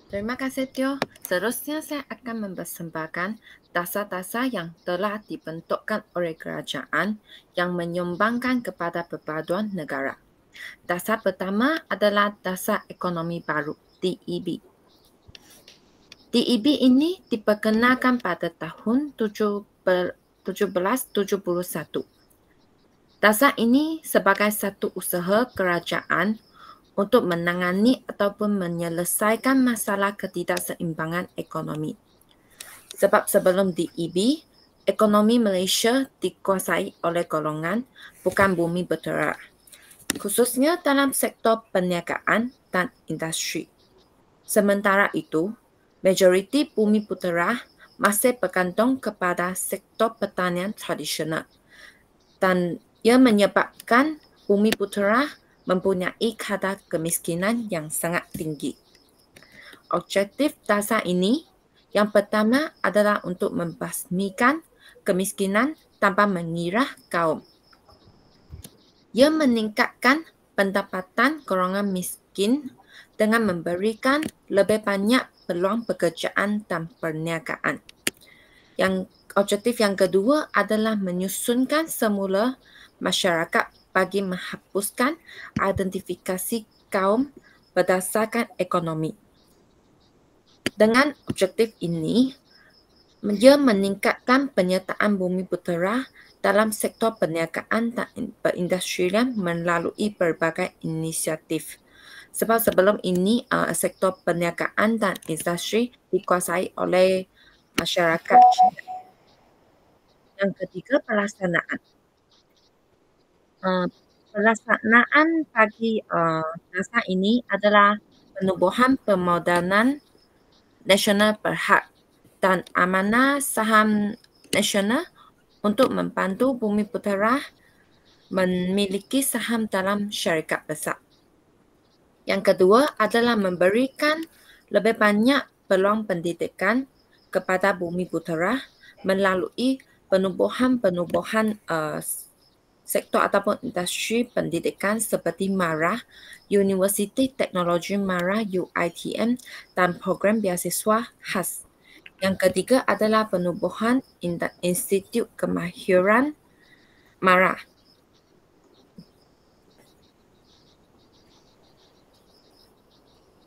Terima kasih Teo. Seterusnya saya akan mempersembahkan dasar-dasar yang telah dibentukkan oleh kerajaan yang menyumbangkan kepada perpaduan negara. Dasar pertama adalah Dasar Ekonomi Baru, DEB. DEB ini diperkenalkan pada tahun 1771. Dasar ini sebagai satu usaha kerajaan untuk menangani ataupun menyelesaikan masalah ketidakseimbangan ekonomi. Sebab sebelum DEB, ekonomi Malaysia dikuasai oleh golongan bukan bumi berterak, khususnya dalam sektor perniagaan dan industri. Sementara itu, majoriti bumi putera masih bergantung kepada sektor pertanian tradisional dan ia menyebabkan bumi putera mempunyai kadar kemiskinan yang sangat tinggi. Objektif dasar ini yang pertama adalah untuk membasmikan kemiskinan tanpa mengira kaum. Ia meningkatkan pendapatan golongan miskin dengan memberikan lebih banyak peluang pekerjaan dan perniagaan. Yang objektif yang kedua adalah menyusunkan semula masyarakat bagi menghapuskan identifikasi kaum berdasarkan ekonomi. Dengan objektif ini, ia meningkatkan penyertaan bumi putera dalam sektor perniagaan dan perindustrian melalui berbagai inisiatif. Sebab sebelum ini, sektor perniagaan dan industri dikuasai oleh masyarakat. Yang ketiga, pelaksanaan. Pelaksanaan bagi dasar ini adalah penubuhan pemodenan nasional berhad dan amanah saham nasional untuk membantu bumi putera memiliki saham dalam syarikat besar. Yang kedua adalah memberikan lebih banyak peluang pendidikan kepada bumi putera melalui penubuhan sektor ataupun industri pendidikan seperti MARA, Universiti Teknologi MARA UiTM dan program beasiswa khas. Yang ketiga adalah penubuhan Institut Kemahiran MARA.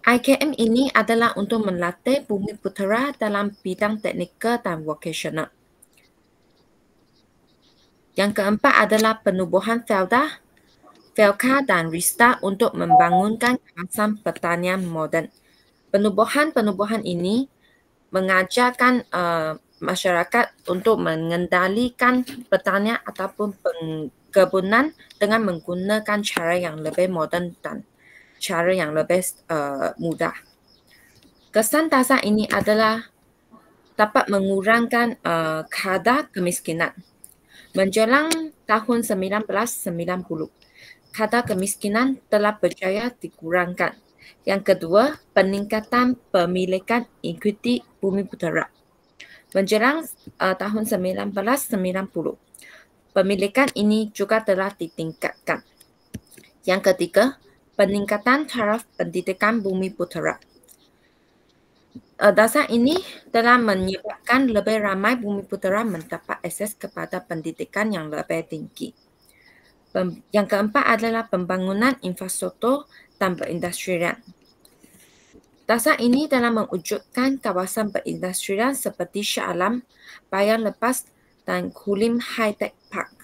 IKM ini adalah untuk melatih bumi putera dalam bidang teknikal dan vokasional. Yang keempat adalah penubuhan Felka dan Rista untuk membangunkan kawasan pertanian moden. Penubuhan ini mengajarkan masyarakat untuk mengendalikan pertanian ataupun perkebunan dengan menggunakan cara yang lebih moden dan cara yang lebih mudah. Kesan dasar ini adalah dapat mengurangkan kadar kemiskinan. Menjelang tahun 1990, kadar kemiskinan telah berjaya dikurangkan. Yang kedua, peningkatan pemilikan ekuiti bumi putera. Menjelang tahun 1990, pemilikan ini juga telah ditingkatkan. Yang ketiga, peningkatan taraf pendidikan bumi putera. Dasar ini telah menyebabkan lebih ramai bumi putera mendapat akses kepada pendidikan yang lebih tinggi. Yang keempat adalah pembangunan infrastruktur dan perindustrian. Dasar ini telah mewujudkan kawasan perindustrian seperti Shah Alam, Bayan Lepas dan Kulim High Tech Park.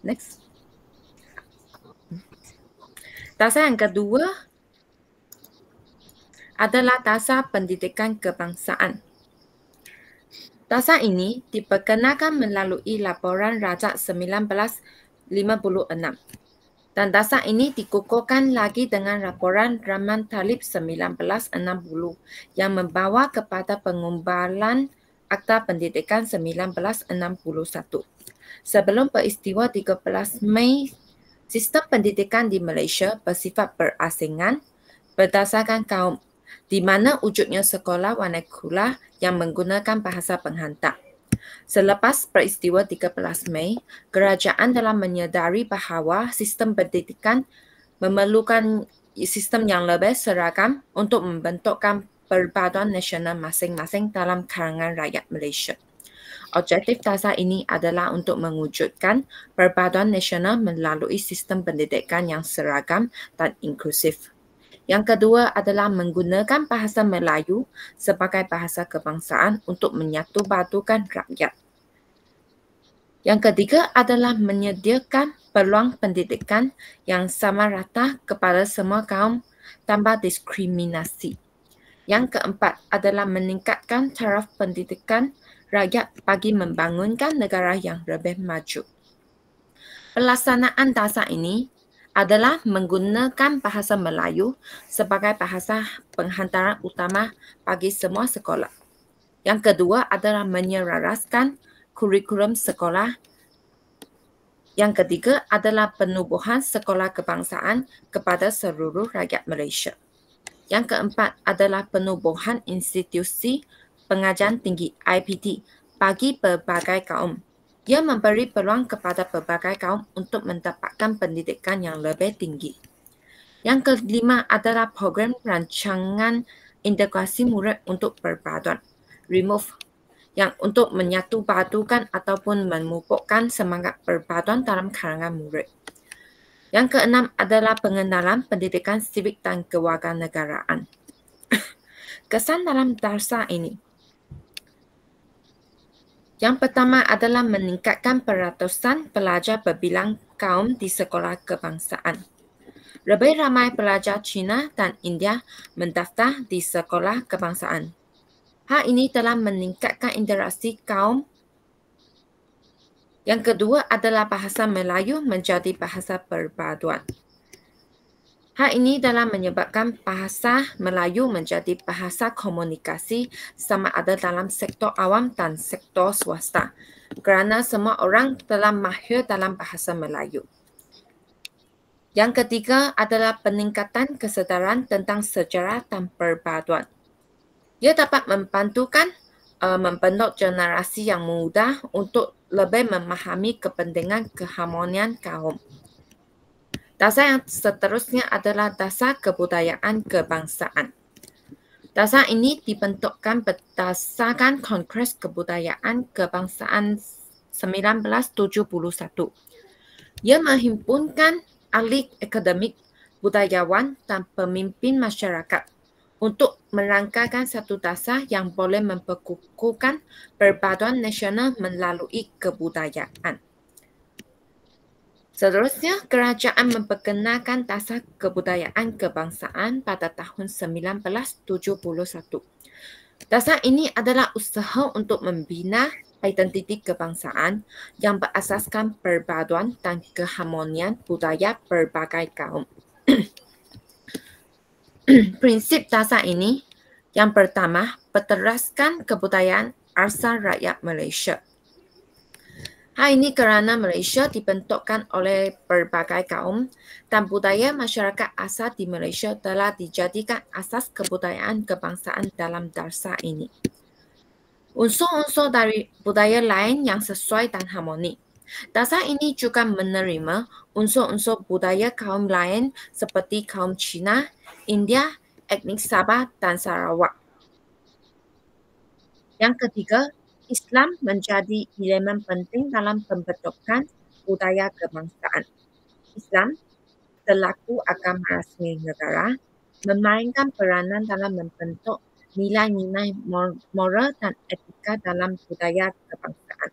Next. Dasar yang kedua adalah dasar pendidikan kebangsaan. Dasar ini diperkenalkan melalui laporan Rajak 1956 dan dasar ini dikukuhkan lagi dengan laporan Rahman Talib 1960 yang membawa kepada pengumbalan Akta Pendidikan 1961. Sebelum peristiwa 13 Mei, sistem pendidikan di Malaysia bersifat berasingan berdasarkan kaum, di mana wujudnya sekolah vernakular yang menggunakan bahasa penghantar. Selepas peristiwa 13 Mei, kerajaan telah menyedari bahawa sistem pendidikan memerlukan sistem yang lebih seragam untuk membentukkan perpaduan nasional masing-masing dalam kalangan rakyat Malaysia. Objektif dasar ini adalah untuk mewujudkan perpaduan nasional melalui sistem pendidikan yang seragam dan inklusif. Yang kedua adalah menggunakan bahasa Melayu sebagai bahasa kebangsaan untuk menyatupadukan rakyat. Yang ketiga adalah menyediakan peluang pendidikan yang sama rata kepada semua kaum tanpa diskriminasi. Yang keempat adalah meningkatkan taraf pendidikan rakyat bagi membangunkan negara yang lebih maju. Pelaksanaan dasar ini adalah menggunakan bahasa Melayu sebagai bahasa penghantaran utama bagi semua sekolah. Yang kedua adalah menyelaraskan kurikulum sekolah. Yang ketiga adalah penubuhan sekolah kebangsaan kepada seluruh rakyat Malaysia. Yang keempat adalah penubuhan institusi pengajian tinggi IPT bagi pelbagai kaum. Ia memberi peluang kepada pelbagai kaum untuk mendapatkan pendidikan yang lebih tinggi. Yang kelima adalah program rancangan integrasi murid untuk perpaduan, REMOVE, yang untuk menyatupadukan ataupun memupukkan semangat perpaduan dalam kalangan murid. Yang keenam adalah pengenalan pendidikan sivik dan kewarganegaraan. Kesan dalam dasar ini. Yang pertama adalah meningkatkan peratusan pelajar berbilang kaum di sekolah kebangsaan. Lebih ramai pelajar Cina dan India mendaftar di sekolah kebangsaan. Hal ini telah meningkatkan interaksi kaum. Yang kedua adalah bahasa Melayu menjadi bahasa perpaduan. Hal ini telah menyebabkan bahasa Melayu menjadi bahasa komunikasi sama ada dalam sektor awam dan sektor swasta kerana semua orang telah mahir dalam bahasa Melayu. Yang ketiga adalah peningkatan kesedaran tentang sejarah dan perpaduan. Ia dapat membentuk generasi yang muda untuk lebih memahami kepentingan keharmonian kaum. Dasar yang seterusnya adalah dasar kebudayaan kebangsaan. Dasar ini dibentukkan berdasarkan Kongres Kebudayaan Kebangsaan 1971. Ia menghimpunkan ahli akademik, budayawan dan pemimpin masyarakat untuk merangkakan satu dasar yang boleh memperkukuhkan perpaduan nasional melalui kebudayaan. Seterusnya, kerajaan memperkenalkan dasar kebudayaan kebangsaan pada tahun 1971. Dasar ini adalah usaha untuk membina identiti kebangsaan yang berasaskan perpaduan dan keharmonian budaya berbagai kaum. Prinsip dasar ini, yang pertama, berteraskan kebudayaan asal rakyat Malaysia. Hal ini kerana Malaysia dibentukkan oleh berbagai kaum dan budaya masyarakat asal di Malaysia telah dijadikan asas kebudayaan kebangsaan dalam dasar ini. Unsur-unsur dari budaya lain yang sesuai dan harmoni. Dasar ini juga menerima unsur-unsur budaya kaum lain seperti kaum Cina, India, etnik Sabah dan Sarawak. Yang ketiga, Islam menjadi elemen penting dalam pembentukan budaya kebangsaan. Islam selaku agama rasmi negara memainkan peranan dalam membentuk nilai-nilai moral dan etika dalam budaya kebangsaan.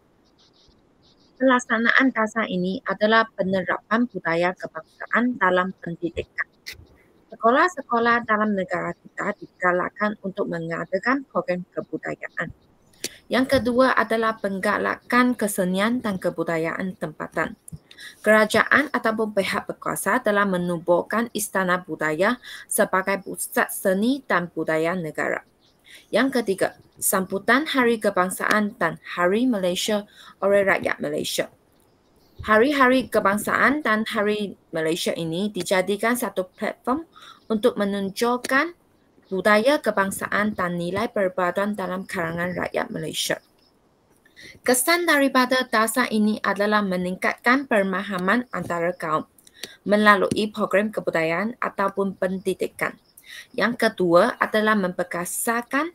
Pelaksanaan dasar ini adalah penerapan budaya kebangsaan dalam pendidikan. Sekolah-sekolah dalam negara kita digalakkan untuk mengadakan program kebudayaan. Yang kedua adalah penggalakan kesenian dan kebudayaan tempatan. Kerajaan ataupun pihak berkuasa telah menubuhkan Istana Budaya sebagai pusat seni dan budaya negara. Yang ketiga, sambutan Hari Kebangsaan dan Hari Malaysia oleh rakyat Malaysia. Hari-hari kebangsaan dan Hari Malaysia ini dijadikan satu platform untuk menunjukkan budaya kebangsaan dan nilai perpaduan dalam kalangan rakyat Malaysia. Kesan daripada dasar ini adalah meningkatkan pemahaman antara kaum melalui program kebudayaan ataupun pendidikan. Yang kedua adalah memperkasakan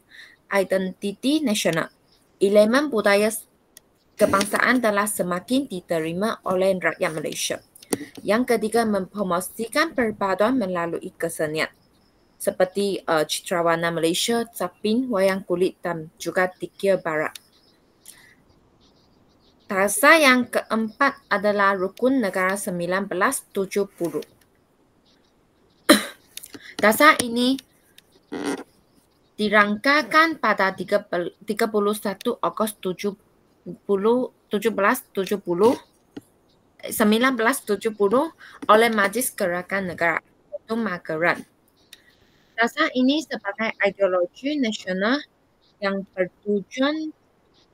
identiti nasional. Elemen budaya kebangsaan telah semakin diterima oleh rakyat Malaysia. Yang ketiga, mempromosikan perpaduan melalui kesenian seperti Citrawarna Malaysia, Sapin, Wayang Kulit dan juga Dikir Barat. Darsa yang keempat adalah Rukun Negara 1970. Darsa ini dirangkakan pada 31 Ogos 1970 oleh Majlis Gerakan Negara atau Mageran. Darsa ini sebagai ideologi nasional yang bertujuan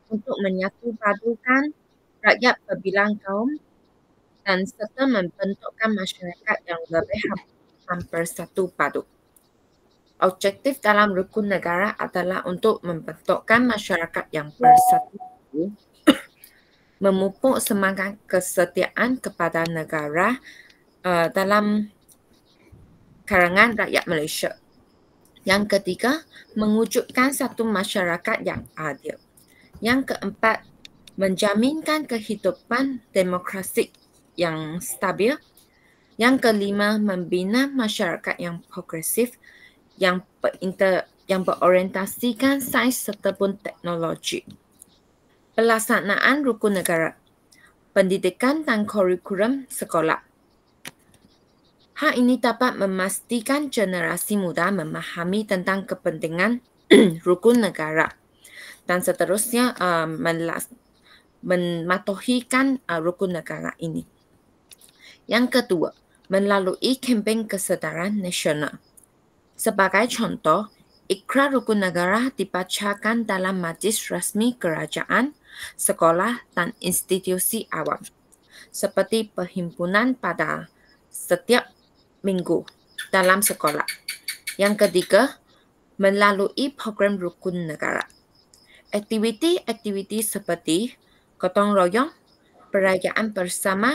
untuk menyatupadukan rakyat berbilang kaum dan serta membentukkan masyarakat yang lebih bersatu padu. Objektif dalam rukun negara adalah untuk membentukkan masyarakat yang bersatu padu, memupuk semangat kesetiaan kepada negara dalam kalangan rakyat Malaysia. Yang ketiga, mewujudkan satu masyarakat yang adil. Yang keempat, menjaminkan kehidupan demokrasi yang stabil. Yang kelima, membina masyarakat yang progresif, yang berorientasikan sains serta pun teknologi. Pelaksanaan rukun negara, pendidikan dan kurikulum sekolah. Hal ini dapat memastikan generasi muda memahami tentang kepentingan rukun negara dan seterusnya mematuhikan rukun negara ini. Yang kedua, melalui kempen kesedaran nasional. Sebagai contoh, Ikrar Rukun Negara dibacakan dalam majlis rasmi kerajaan, sekolah dan institusi awam, seperti perhimpunan pada setiap minggu dalam sekolah. Yang ketiga, melalui program rukun negara. Aktiviti-aktiviti seperti gotong royong, perayaan bersama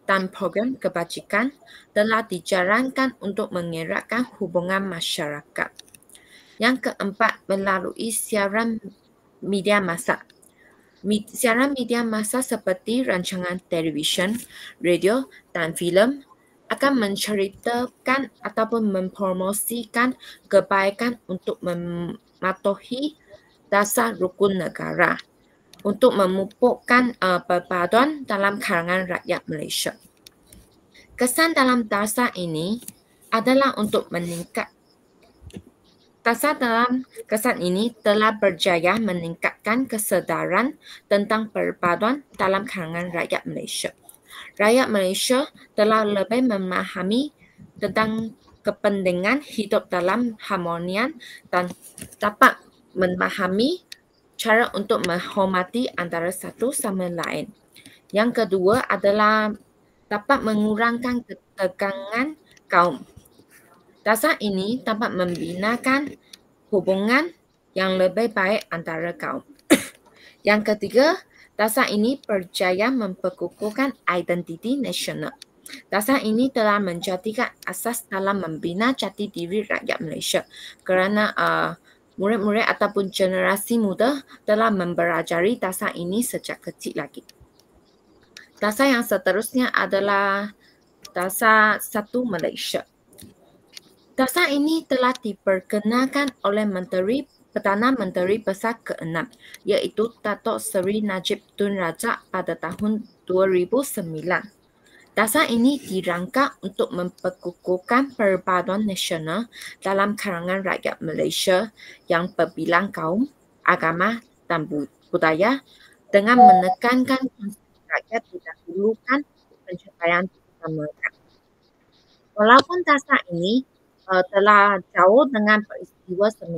dan program kebajikan telah dijalankan untuk mengeratkan hubungan masyarakat. Yang keempat, melalui siaran media massa. Siaran media massa seperti rancangan televisyen, radio dan filem akan menceritakan ataupun mempromosikan kebaikan untuk mematuhi dasar rukun negara untuk memupukkan perpaduan dalam kalangan rakyat Malaysia. Kesan dalam darsa ini adalah untuk meningkat. Darsa dalam kesan ini telah berjaya meningkatkan kesedaran tentang perpaduan dalam kalangan rakyat Malaysia. Rakyat Malaysia telah lebih memahami tentang kepentingan hidup dalam harmonian dan dapat memahami cara untuk menghormati antara satu sama lain. Yang kedua adalah dapat mengurangkan ketegangan kaum. Darsa ini dapat membinakan hubungan yang lebih baik antara kaum. Yang ketiga, darsa ini berjaya memperkukuhkan identiti nasional. Darsa ini telah menjadikan asas dalam membina jati diri rakyat Malaysia kerana murid-murid ataupun generasi muda telah mempelajari darsa ini sejak kecil lagi. Darsa yang seterusnya adalah Darsa 1 Malaysia. Darsa ini telah diperkenalkan oleh Perdana Menteri Besar ke-6 iaitu Datuk Seri Najib Tun Razak pada tahun 2009. Darsa ini dirangka untuk memperkukuhkan perpaduan nasional dalam kalangan rakyat Malaysia yang berbilang kaum, agama dan budaya dengan menekankan konsep rakyat didahulukan pencapaian utama. Walaupun darsa ini telah jauh dengan peristiwa 13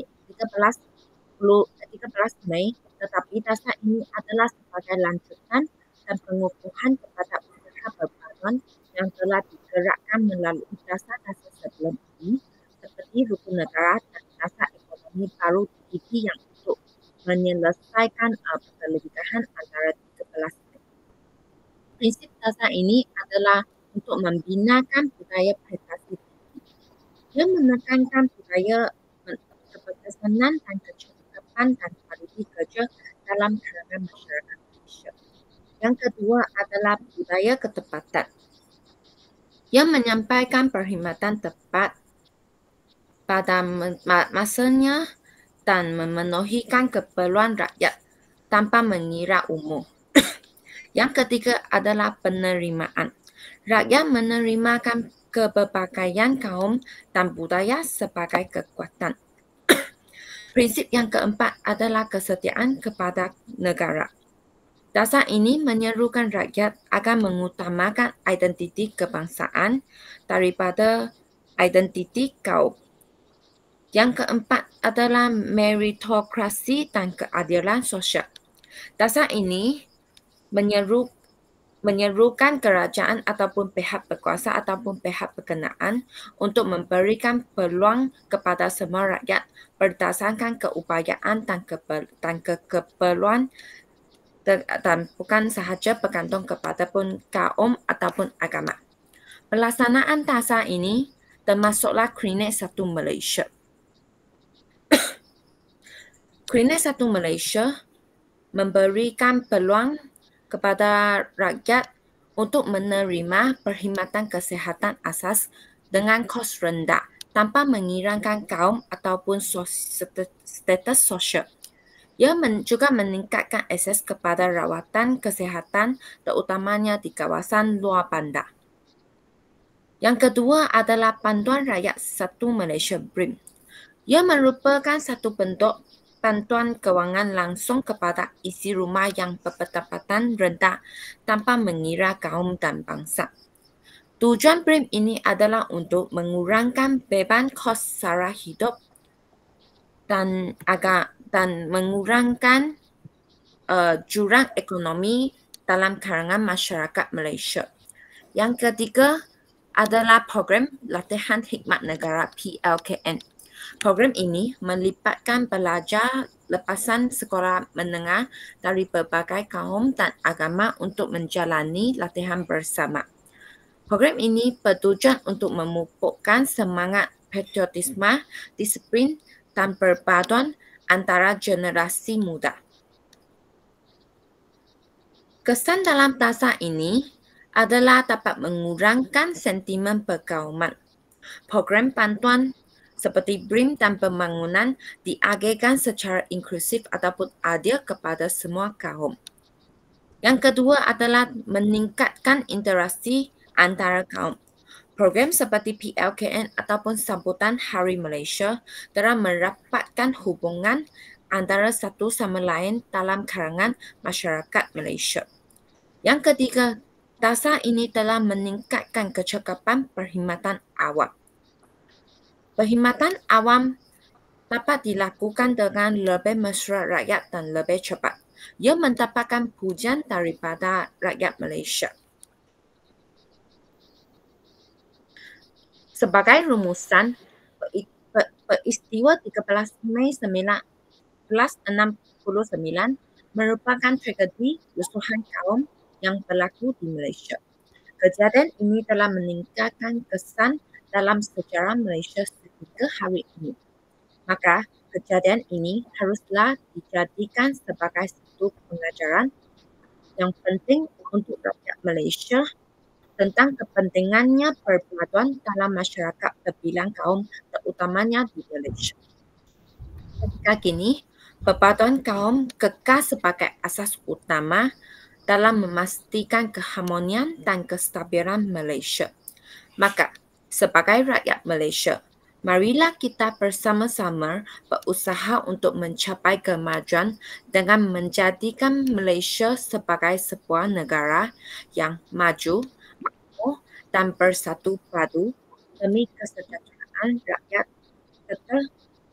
Mei, tetapi darsa ini adalah sebagai lanjutan dan pengukuhan kepada usaha perpaduan yang telah digerakkan melalui darsa-darsa sebelum ini seperti rukun negara dan darsa ekonomi baru DPP yang untuk menyelesaikan pertelitikan antara 13 Mei. Prinsip darsa ini adalah untuk membinakan budaya prestasi. Dia menekankan budaya keberkesanan dan kecakapan dan kualiti kerja dalam kalangan masyarakat Malaysia. Yang kedua adalah budaya ketepatan. Ia menyampaikan perkhidmatan tepat pada masanya dan memenuhikan keperluan rakyat tanpa mengira umur. Yang ketiga adalah penerimaan. Rakyat menerimakan keberpakaian kaum dan budaya sebagai kekuatan. Prinsip yang keempat adalah kesetiaan kepada negara. Dasar ini menyerukan rakyat agar mengutamakan identiti kebangsaan daripada identiti kaum. Yang keempat adalah meritokrasi dan keadilan sosial. Dasar ini menyerukan kerajaan ataupun pihak berkuasa ataupun pihak berkenaan untuk memberikan peluang kepada semua rakyat berdasarkan keupayaan dan keperluan dan bukan sahaja bergantung kepada pun kaum ataupun agama. Pelaksanaan dasar ini termasuklah Krinet 1 Malaysia. Krinet 1 Malaysia memberikan peluang kepada rakyat untuk menerima perkhidmatan kesihatan asas dengan kos rendah tanpa mengirangkan kaum ataupun status sosial. Ia juga meningkatkan akses kepada rawatan kesihatan terutamanya di kawasan luar bandar. Yang kedua adalah Bantuan Rakyat 1 Malaysia BRIM. Ia merupakan satu bentuk bantuan kewangan langsung kepada isi rumah yang berpendapatan rendah tanpa mengira kaum dan bangsa. Tujuan BRIM ini adalah untuk mengurangkan beban kos sara hidup dan mengurangkan jurang ekonomi dalam kalangan masyarakat Malaysia. Yang ketiga adalah program Latihan Khidmat Negara PLKN. Program ini melibatkan pelajar lepasan sekolah menengah dari berbagai kaum dan agama untuk menjalani latihan bersama. Program ini bertujuan untuk memupukkan semangat patriotisme, disiplin dan perpaduan antara generasi muda. Kesan dalam dasar ini adalah dapat mengurangkan sentimen perkauman. Program bantuan seperti BRIM dan pembangunan diagihkan secara inklusif ataupun adil kepada semua kaum. Yang kedua adalah meningkatkan interaksi antara kaum. Program seperti PLKN ataupun sambutan Hari Malaysia telah merapatkan hubungan antara satu sama lain dalam kalangan masyarakat Malaysia. Yang ketiga, dasar ini telah meningkatkan kecakapan perkhidmatan awam. Perkhidmatan awam dapat dilakukan dengan lebih mesra rakyat dan lebih cepat. Ia mendapatkan pujian daripada rakyat Malaysia. Sebagai rumusan, peristiwa 13 Mei 1969 merupakan tragedi rusuhan kaum yang berlaku di Malaysia. Kejadian ini telah meningkatkan kesan dalam sejarah Malaysia sehingga hari ini. Maka, kejadian ini haruslah dijadikan sebagai satu pengajaran yang penting untuk rakyat Malaysia tentang kepentingannya perpaduan dalam masyarakat berbilang kaum terutamanya di Malaysia. Ketika kini, perpaduan kaum kekal sebagai asas utama dalam memastikan keharmonian dan kestabilan Malaysia. Maka, sebagai rakyat Malaysia, marilah kita bersama-sama berusaha untuk mencapai kemajuan dengan menjadikan Malaysia sebagai sebuah negara yang maju, makmur dan bersatu padu demi kesejahteraan rakyat serta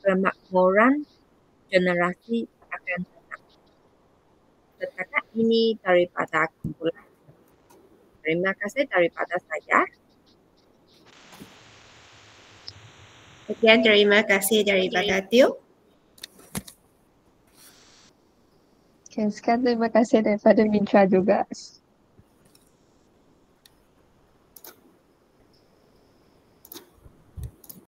kemakmuran generasi akan datang. Setakat ini daripada kumpulan. Terima kasih daripada saya. Sekian, terima kasih daripada Teo. Sekian terima kasih daripada Mitra juga.